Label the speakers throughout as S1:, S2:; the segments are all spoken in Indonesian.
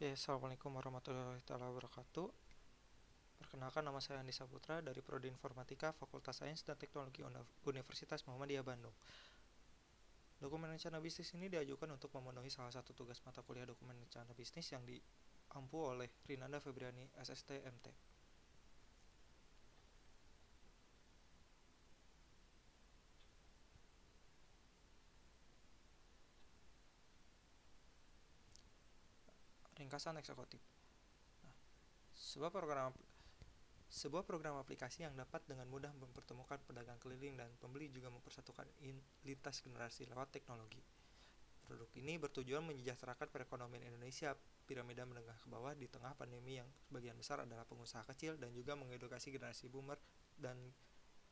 S1: Oke, assalamualaikum warahmatullahi wabarakatuh. Perkenalkan, nama saya Andi Saputra dari Prodi Informatika Fakultas Sains dan Teknologi Universitas Muhammadiyah Bandung. Dokumen rencana bisnis ini diajukan untuk memenuhi salah satu tugas mata kuliah dokumen rencana bisnis yang diampu oleh Rinanda Febriani SST MT. Ringkasan eksekutif. Nah, sebuah program sebuah program aplikasi yang dapat dengan mudah mempertemukan pedagang keliling dan pembeli juga mempersatukan lintas generasi lewat teknologi. Produk ini bertujuan menyejahterakan perekonomian Indonesia piramida menengah ke bawah di tengah pandemi yang sebagian besar adalah pengusaha kecil dan juga mengedukasi generasi boomer dan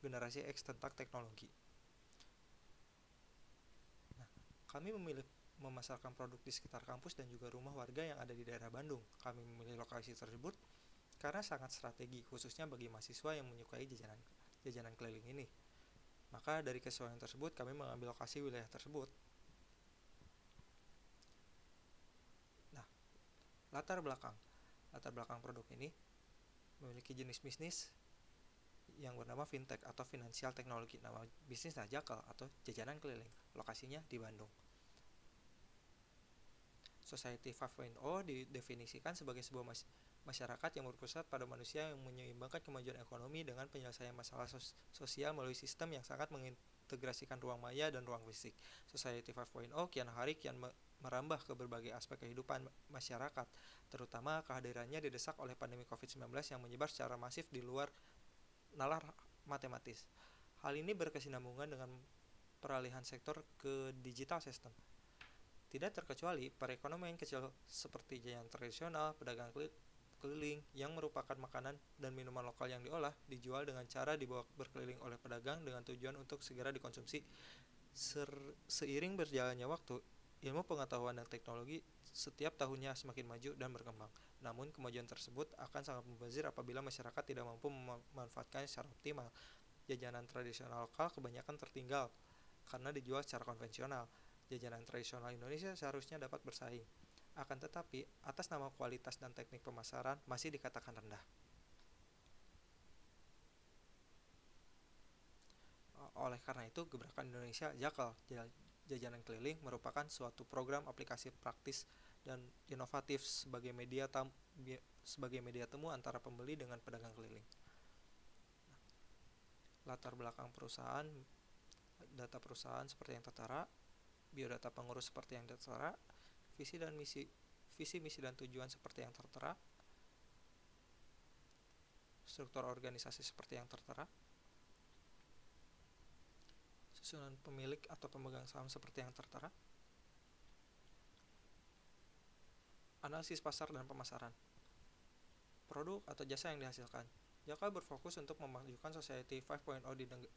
S1: generasi X tentang teknologi. Nah, kami memilih memasarkan produk di sekitar kampus dan juga rumah warga yang ada di daerah Bandung. Kami memilih lokasi tersebut karena sangat strategi, khususnya bagi mahasiswa yang menyukai jajanan keliling ini. Maka dari kesesuaian tersebut, kami mengambil lokasi wilayah tersebut. Nah, latar belakang produk ini memiliki jenis bisnis yang bernama fintech atau financial technology. Nama bisnisnya Jakal atau jajanan keliling. Lokasinya di Bandung. Society 5.0 didefinisikan sebagai sebuah masyarakat yang berpusat pada manusia yang menyeimbangkan kemajuan ekonomi dengan penyelesaian masalah sosial melalui sistem yang sangat mengintegrasikan ruang maya dan ruang fisik. Society 5.0 kian hari kian merambah ke berbagai aspek kehidupan masyarakat, terutama kehadirannya didesak oleh pandemi COVID-19 yang menyebar secara masif di luar nalar matematis. Hal ini berkesinambungan dengan peralihan sektor ke digital system. Tidak terkecuali perekonomian kecil seperti jajanan tradisional, pedagang keliling yang merupakan makanan dan minuman lokal yang diolah, dijual dengan cara dibawa berkeliling oleh pedagang dengan tujuan untuk segera dikonsumsi. Seiring berjalannya waktu, ilmu pengetahuan dan teknologi setiap tahunnya semakin maju dan berkembang. Namun kemajuan tersebut akan sangat mubazir apabila masyarakat tidak mampu memanfaatkannya secara optimal. Jajanan tradisional lokal kebanyakan tertinggal karena dijual secara konvensional. Jajanan tradisional Indonesia seharusnya dapat bersaing. Akan tetapi, atas nama kualitas dan teknik pemasaran masih dikatakan rendah. Oleh karena itu, Gebrakan Indonesia Jakal, jajanan keliling, merupakan suatu program aplikasi praktis dan inovatif sebagai media temu antara pembeli dengan pedagang keliling. Latar belakang perusahaan, data perusahaan seperti yang tertera, biodata pengurus seperti yang tertera, visi misi dan tujuan seperti yang tertera, struktur organisasi seperti yang tertera, susunan pemilik atau pemegang saham seperti yang tertera, analisis pasar dan pemasaran, produk atau jasa yang dihasilkan. Jakal berfokus untuk memajukan Society 5.0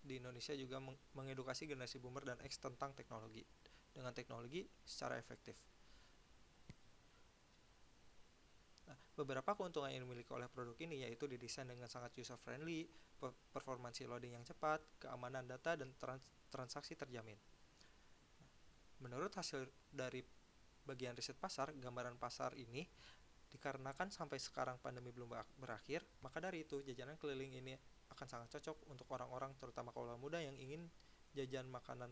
S1: di Indonesia, juga mengedukasi generasi boomer dan X tentang teknologi dengan teknologi secara efektif. Nah, beberapa keuntungan yang dimiliki oleh produk ini yaitu didesain dengan sangat user friendly, performansi loading yang cepat, keamanan data dan transaksi terjamin. Menurut hasil dari bagian riset pasar, gambaran pasar ini dikarenakan sampai sekarang pandemi belum berakhir, maka dari itu jajanan keliling ini akan sangat cocok untuk orang-orang terutama kaula muda yang ingin jajan makanan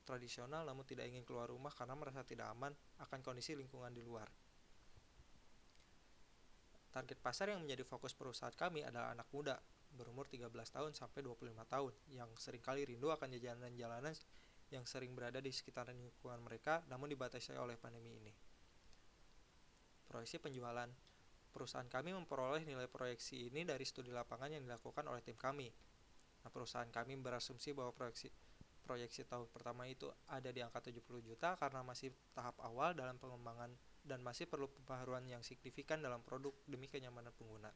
S1: tradisional namun tidak ingin keluar rumah karena merasa tidak aman akan kondisi lingkungan di luar. Target pasar yang menjadi fokus perusahaan kami adalah anak muda berumur 13 tahun sampai 25 tahun yang seringkali rindu akan jajanan jalanan yang sering berada di sekitaran lingkungan mereka namun dibatasi oleh pandemi ini. Proyeksi penjualan. Perusahaan kami memperoleh nilai proyeksi ini dari studi lapangan yang dilakukan oleh tim kami. Nah, perusahaan kami berasumsi bahwa proyeksi tahun pertama itu ada di angka 70 juta karena masih tahap awal dalam pengembangan dan masih perlu pembaharuan yang signifikan dalam produk demi kenyamanan pengguna.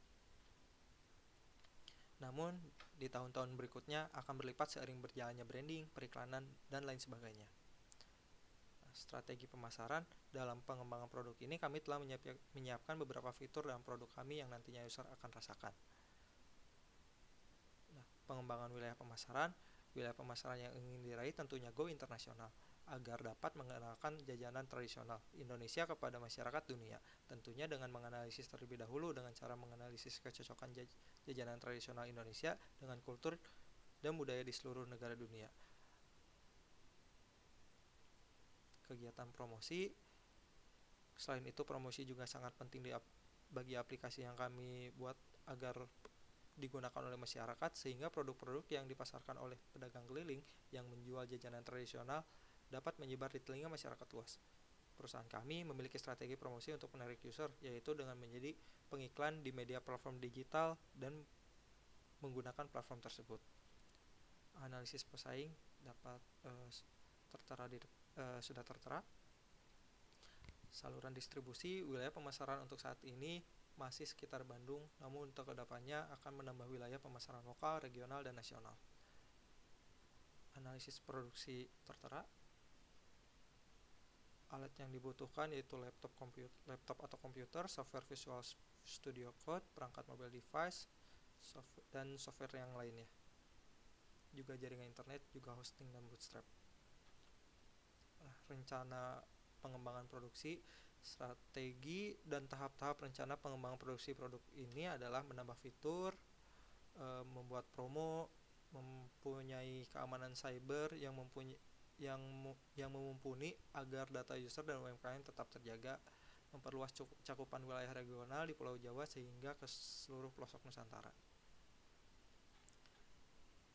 S1: Namun, di tahun-tahun berikutnya akan berlipat seiring berjalannya branding, periklanan, dan lain sebagainya. Strategi pemasaran. Dalam pengembangan produk ini kami telah menyiapkan beberapa fitur dalam produk kami yang nantinya user akan rasakan. Nah, pengembangan wilayah pemasaran yang ingin diraih tentunya go internasional. agar dapat mengenalkan jajanan tradisional Indonesia kepada masyarakat dunia. Tentunya dengan menganalisis terlebih dahulu dengan cara menganalisis kecocokan jajanan tradisional Indonesia dengan kultur dan budaya di seluruh negara dunia. Kegiatan promosi, selain itu promosi juga sangat penting bagi aplikasi yang kami buat agar digunakan oleh masyarakat, sehingga produk-produk yang dipasarkan oleh pedagang keliling yang menjual jajanan tradisional dapat menyebar di telinga masyarakat luas. Perusahaan kami memiliki strategi promosi untuk menarik user, yaitu dengan menjadi pengiklan di media platform digital dan menggunakan platform tersebut. Analisis pesaing dapat sudah tertera. Saluran distribusi, wilayah pemasaran untuk saat ini masih sekitar Bandung, namun untuk kedepannya akan menambah wilayah pemasaran lokal, regional, dan nasional. Analisis produksi tertera. Alat yang dibutuhkan yaitu laptop atau komputer, software Visual Studio Code, perangkat mobile device, dan software yang lainnya. Juga jaringan internet, juga hosting dan bootstrap. Rencana pengembangan produksi, strategi dan tahap-tahap rencana pengembangan produksi produk ini adalah menambah fitur, membuat promo, mempunyai keamanan cyber yang mumpuni agar data user dan UMKM tetap terjaga, memperluas cakupan wilayah regional di Pulau Jawa sehingga ke seluruh pelosok Nusantara.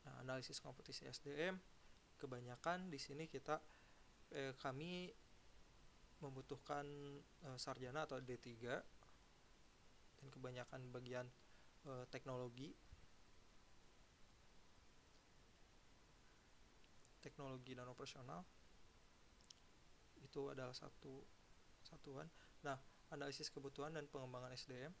S1: Nah, analisis kompetisi SDM, kebanyakan di sini kami membutuhkan sarjana atau D3 dan kebanyakan bagian teknologi dan operasional itu adalah satuan. Nah, analisis kebutuhan dan pengembangan SDM.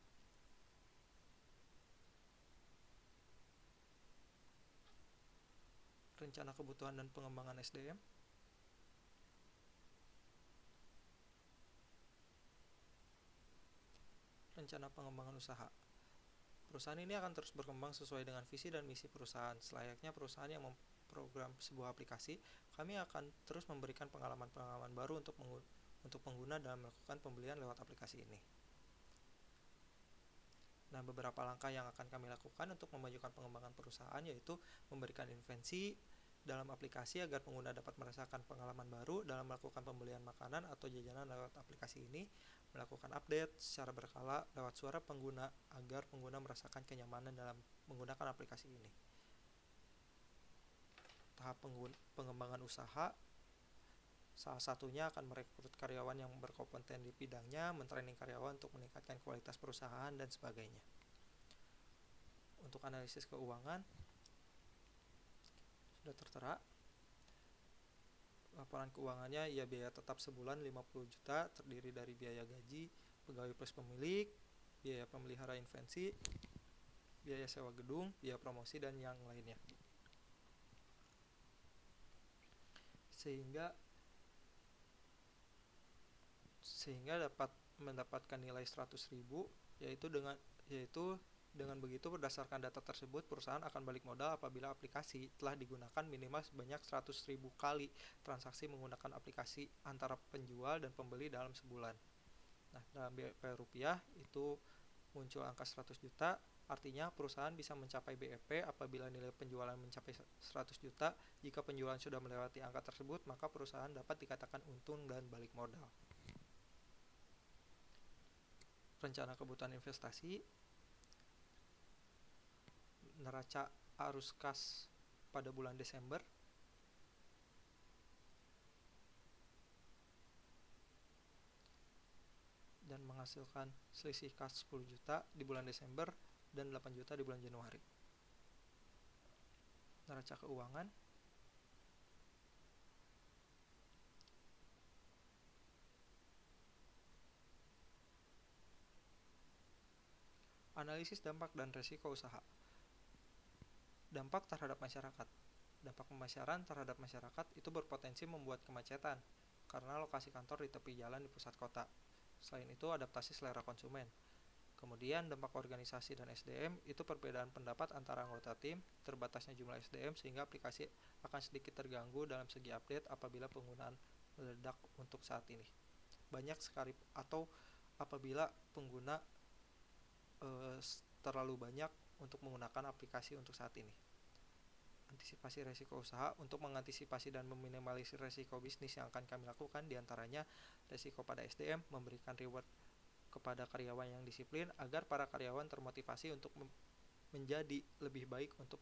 S1: Rencana kebutuhan dan pengembangan SDM. Rencana pengembangan usaha. Perusahaan ini akan terus berkembang sesuai dengan visi dan misi perusahaan. Selayaknya perusahaan yang memprogram sebuah aplikasi, kami akan terus memberikan pengalaman-pengalaman baru untuk pengguna dalam melakukan pembelian lewat aplikasi ini. Nah, beberapa langkah yang akan kami lakukan untuk memajukan pengembangan perusahaan yaitu memberikan invensi dalam aplikasi agar pengguna dapat merasakan pengalaman baru dalam melakukan pembelian makanan atau jajanan lewat aplikasi ini, melakukan update secara berkala lewat suara pengguna agar pengguna merasakan kenyamanan dalam menggunakan aplikasi ini. Tahap pengembangan usaha, salah satunya akan merekrut karyawan yang berkompeten di bidangnya, mentraining karyawan untuk meningkatkan kualitas perusahaan, dan sebagainya. Untuk analisis keuangan, sudah tertera. Laporan keuangannya biaya tetap sebulan 50 juta, terdiri dari biaya gaji, pegawai plus pemilik, biaya pemelihara invensi, biaya sewa gedung, biaya promosi, dan yang lainnya. Sehingga dapat mendapatkan nilai 100.000, yaitu dengan begitu berdasarkan data tersebut perusahaan akan balik modal apabila aplikasi telah digunakan minimal sebanyak 100.000 kali transaksi menggunakan aplikasi antara penjual dan pembeli dalam sebulan. Nah, dalam BEP rupiah itu muncul angka 100 juta, artinya perusahaan bisa mencapai BEP apabila nilai penjualan mencapai 100 juta. Jika penjualan sudah melewati angka tersebut, maka perusahaan dapat dikatakan untung dan balik modal. Rencana kebutuhan investasi, neraca arus kas pada bulan Desember, dan menghasilkan selisih kas 10 juta di bulan Desember dan 8 juta di bulan Januari. Neraca keuangan, analisis dampak dan risiko usaha. Dampak terhadap masyarakat. Dampak pemasaran terhadap masyarakat itu berpotensi membuat kemacetan karena lokasi kantor di tepi jalan di pusat kota. Selain itu, adaptasi selera konsumen. Kemudian dampak organisasi dan SDM itu perbedaan pendapat antara anggota tim, terbatasnya jumlah SDM sehingga aplikasi akan sedikit terganggu dalam segi update apabila penggunaan meledak untuk saat ini. Banyak sekali atau apabila pengguna terlalu banyak untuk menggunakan aplikasi untuk saat ini. Antisipasi resiko usaha. Untuk mengantisipasi dan meminimalisir resiko bisnis yang akan kami lakukan, diantaranya resiko pada SDM, memberikan reward kepada karyawan yang disiplin agar para karyawan termotivasi untuk menjadi lebih baik untuk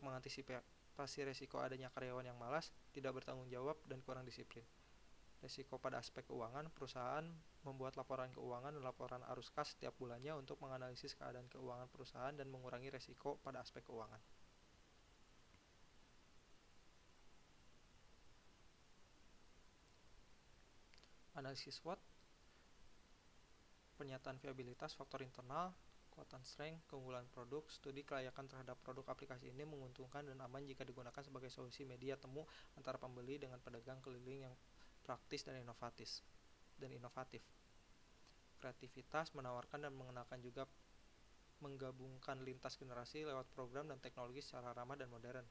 S1: mengantisipasi resiko adanya karyawan yang malas, tidak bertanggung jawab, dan kurang disiplin. Resiko pada aspek keuangan. Perusahaan membuat laporan keuangan dan laporan arus kas setiap bulannya untuk menganalisis keadaan keuangan perusahaan dan mengurangi resiko pada aspek keuangan. Analisis SWOT. Pernyataan viabilitas, faktor internal, kekuatan strength, keunggulan produk. Studi kelayakan terhadap produk aplikasi ini menguntungkan dan aman jika digunakan sebagai solusi media temu antara pembeli dengan pedagang keliling yang praktis dan inovatif. Kreativitas, menawarkan dan mengenakan juga menggabungkan lintas generasi lewat program dan teknologi secara ramah dan modern.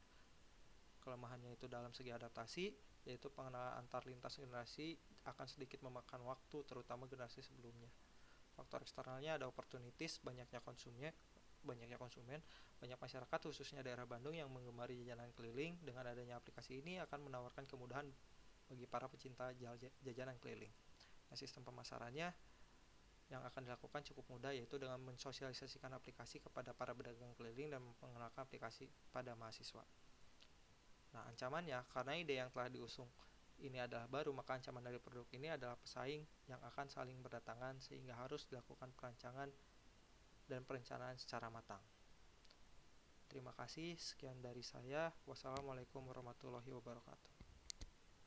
S1: Kelemahannya itu dalam segi adaptasi, yaitu pengenalan antar lintas generasi akan sedikit memakan waktu, terutama generasi sebelumnya. Faktor eksternalnya ada opportunities, banyaknya konsumen, banyak masyarakat khususnya daerah Bandung yang menggemari jajanan keliling. Dengan adanya aplikasi ini akan menawarkan kemudahan bagi para pecinta jajanan keliling. Nah, sistem pemasarannya yang akan dilakukan cukup mudah, yaitu dengan mensosialisasikan aplikasi kepada para pedagang keliling dan mengenalkan aplikasi pada mahasiswa. Nah, ancamannya, karena ide yang telah diusung ini adalah baru, maka ancaman dari produk ini adalah pesaing yang akan saling berdatangan sehingga harus dilakukan perancangan dan perencanaan secara matang. Terima kasih, sekian dari saya. Wassalamualaikum warahmatullahi wabarakatuh.